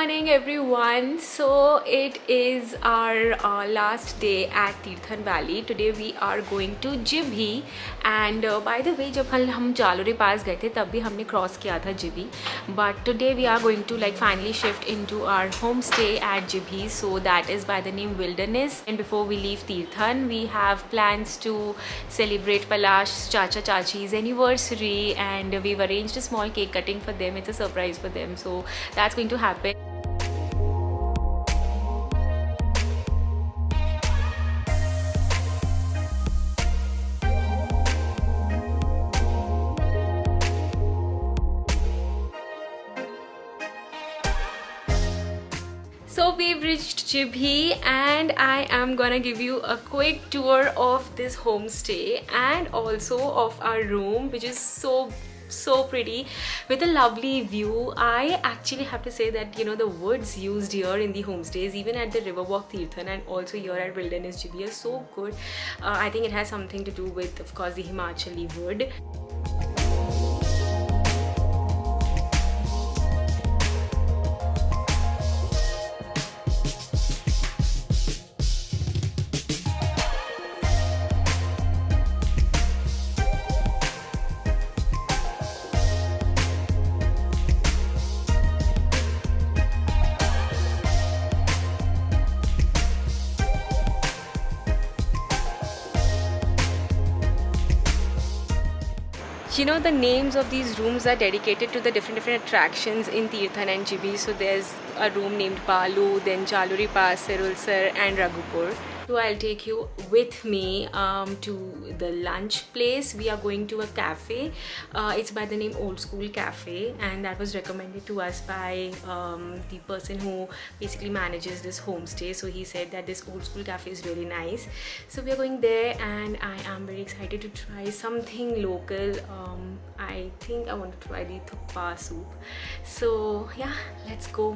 morning everyone. So it is our last day at Tirthan Valley. Today we are going to Jibhi and by the way जब हम जालोरी पास गए थे तब भी हमने क्रॉस किया था Jibhi, but today we are going to like finally shift into our homestay at Jibhi, so that is by the name Wilderness. And before we leave Tirthan, we have plans to celebrate Palash Chacha Chachi's anniversary and we've arranged a small cake cutting for them. It's a surprise for them, so that's going to happen. So we've reached Jibhi and I am gonna give you a quick tour of this homestay and also of our room, which is so pretty with a lovely view. I actually have to say that, you know, the woods used here in the homestays, even at the Riverwalk Tirthan and also here at Wilderness Jibhi, are so good. I think it has something to do with, of course, the Himachali wood. You know, the names of these rooms are dedicated to the different attractions in Tirthan and Jibhi. So there's a room named Balu, then Jaluri Pass, Sirulsar and Raghupur. So I'll take you with me to the lunch place. We are going to a cafe. It's by the name Old School Cafe and that was recommended to us by the person who basically manages this homestay. So he said that this Old School Cafe is really nice. So we are going there and I am very excited to try something local. I think I want to try the thukpa soup. So yeah, let's go.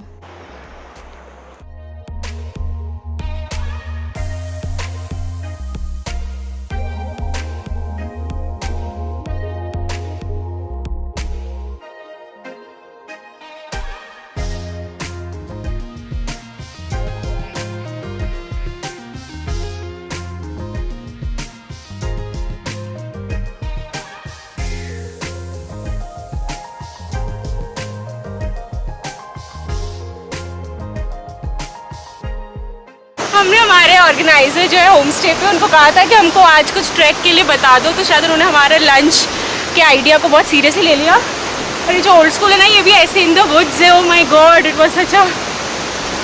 हमने हमारे organiser जो है home stay पे उनको कहा था कि हमको आज कुछ ट्रैक के लिए बता दो, तो शायद उन्होंने हमारे लंच के आइडिया को बहुत सीरियसली ले लिया। और ये जो ओल्ड स्कूल है ना, ये भी ऐसे इन द वुड्स है। Oh my god, it was such a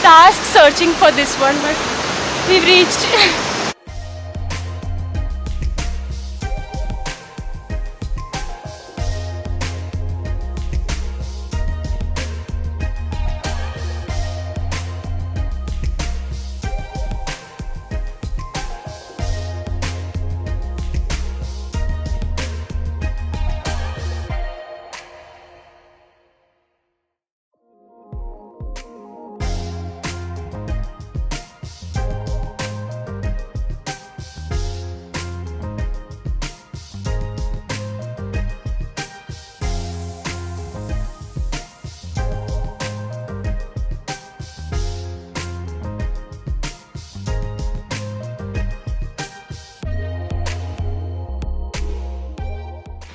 task searching for this one, but we reached.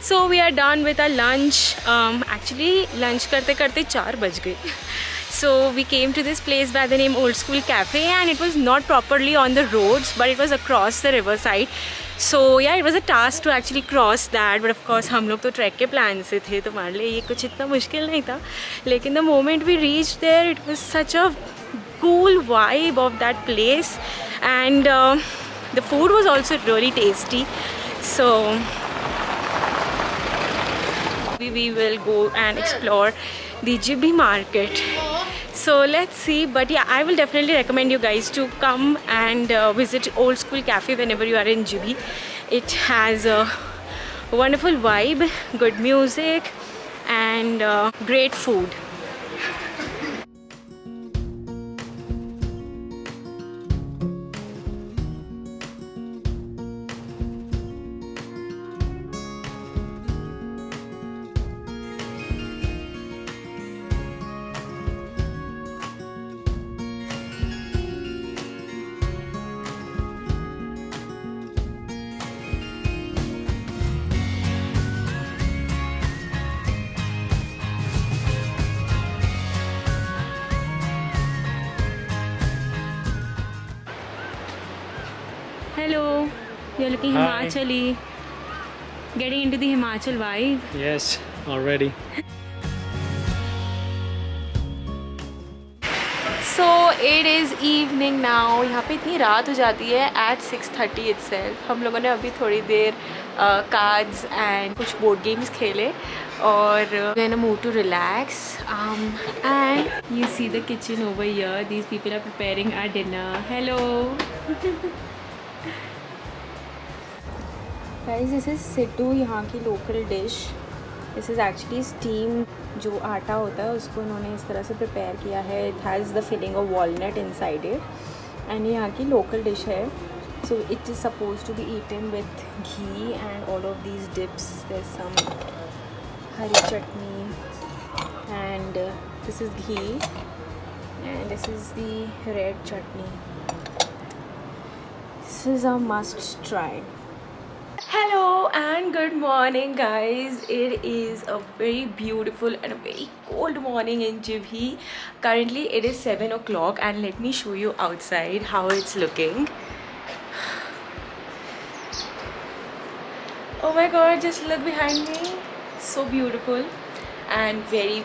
So we are done with our lunch. Actually lunch करते करते 4 बज गए. So we came to this place by the name Old School Cafe and it was not properly on the roads but it was across the river side. So yeah, it was a task to actually cross that, but of course हम लोग तो track के plan से थे तो हमारे लिए ये कुछ इतना मुश्किल नहीं था. लेकिन the moment we reached there, it was such a cool vibe of that place and the food was also really tasty. So we will go and explore the Jibhi market. So let's see, but yeah, I will definitely recommend you guys to come and visit Old School Cafe whenever you are in Jibhi. It has a wonderful vibe, good music and great food. Hello, you're looking Hi. Himachali. Getting into the Himachal vibe. Yes, already. So it is evening now. यहाँ पे इतनी रात हो जाती है at 6:30 itself. हम लोगों ने अभी थोड़ी देर cards and कुछ board games खेले और we're in a mood to relax. And you see the kitchen over here. These people are preparing our dinner. Hello. Guys, this is Sittu, यहाँ की local dish. This is actually steamed जो आटा होता है उसको उन्होंने इस तरह से प्रिपेयर किया है. It has the filling of walnut inside it. And ये यहाँ की local dish है. So it is supposed to be eaten with ghee and all of these dips. There's some Hari chutney and this is ghee and this is the red chutney. This is a must try. Hello and good morning guys. It is a very beautiful and a very cold morning in Jibhi. Currently it is 7 o'clock and let me show you outside how it's looking. Oh my god, just look behind me. So beautiful and very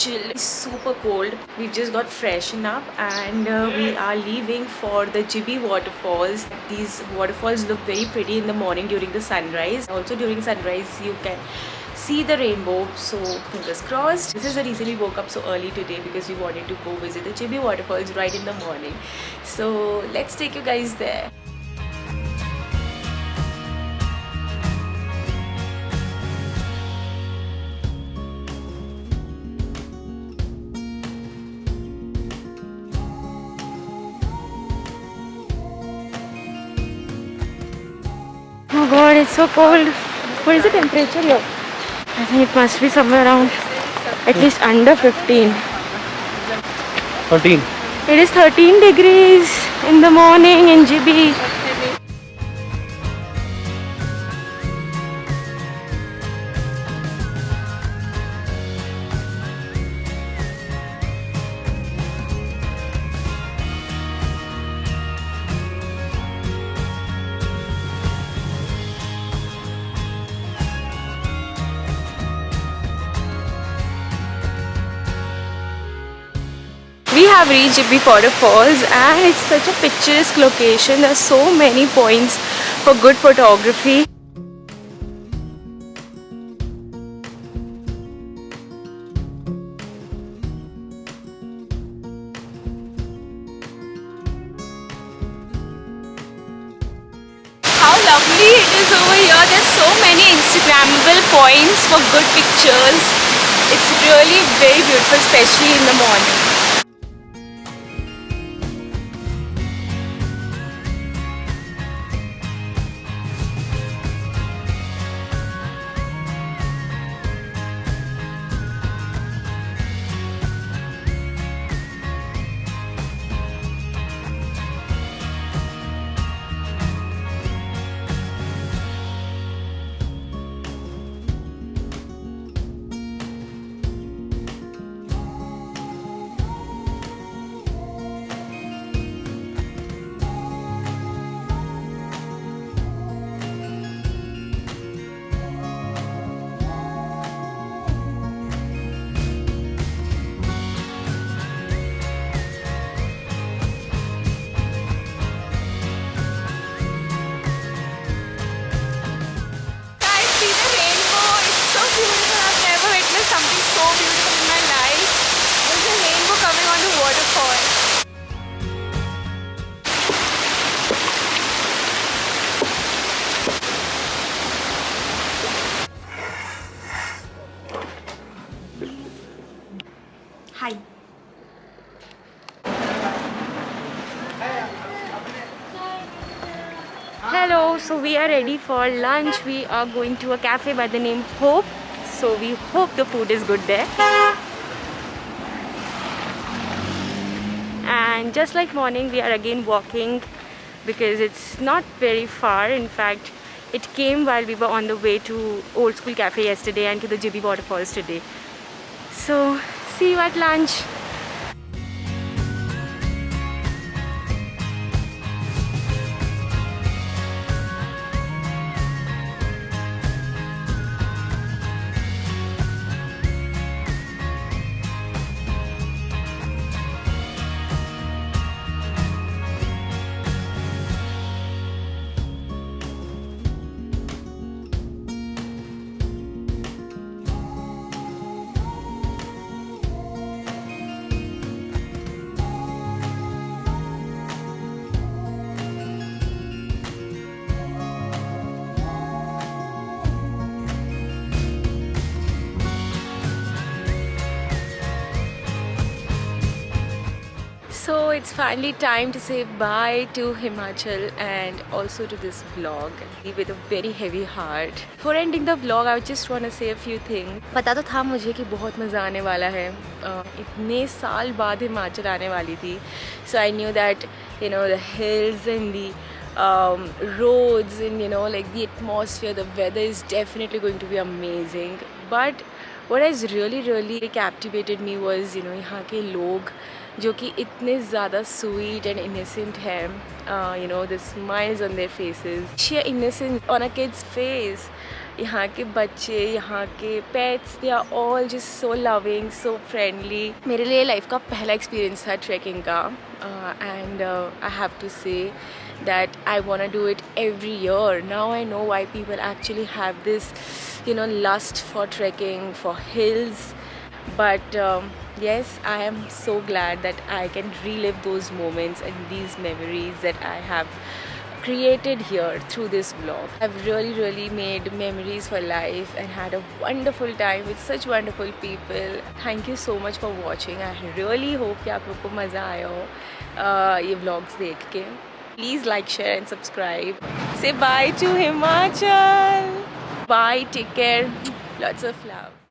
chill. It's super cold. We've just got freshened up and we are leaving for the Jibhi waterfalls. These waterfalls look very pretty in the morning during the sunrise. Also during sunrise you can see the rainbow, so fingers crossed. This is the reason we woke up so early today, because we wanted to go visit the Jibhi waterfalls right in the morning. So let's take you guys there. Oh god, it's so cold. What is the temperature here? I think it must be somewhere around at least under 15. 13. It is 13 degrees in the morning in Jibhi. We have reached Jibhi waterfalls and it's such a picturesque location. There are so many points for good photography. How lovely it is over here. There's so many Instagrammable points for good pictures. It's really very beautiful, especially in the morning. Something so beautiful in my life. There's a rainbow coming on the waterfall. Hi. Hello, so we are ready for lunch. We are going to a cafe by the name Hope. So we hope the food is good there. And just like morning, we are again walking because it's not very far. In fact, it came while we were on the way to Old School Cafe yesterday and to the Jibhi waterfalls today. So see you at lunch. it's finally time to say bye to Himachal and also to this vlog with a very heavy heart. For ending the vlog, I just want to say a few things. पता तो था मुझे कि बहुत मज़ा आने वाला है. इतने साल बाद हिमाचल आने वाली थी. So I knew that, you know, the hills and the roads and, you know, like the atmosphere, the weather is definitely going to be amazing. But what has really captivated me was, you know, यहाँ के लोग जो कि इतने ज़्यादा sweet and innocent हैं. You know, the smiles on their faces, sheer innocence on a kid's face. यहाँ के बच्चे, यहाँ के pets, they are all just so loving, so friendly. मेरे लिए लाइफ का पहला एक्सपीरियंस था ट्रैकिंग का, and I have to say that I want to do it every year. Now I know why people actually have this, you know, lust for trekking, for hills. But yes, I am so glad that I can relive those moments and these memories that I have created here through this vlog. I've really made memories for life and had a wonderful time with such wonderful people. Thank you so much for watching. I really hope कि आप लोग को मज़ा आया हो ये vlogs देख के. Please like, share and subscribe. Say bye to Himachal. Bye, take care. Lots of love.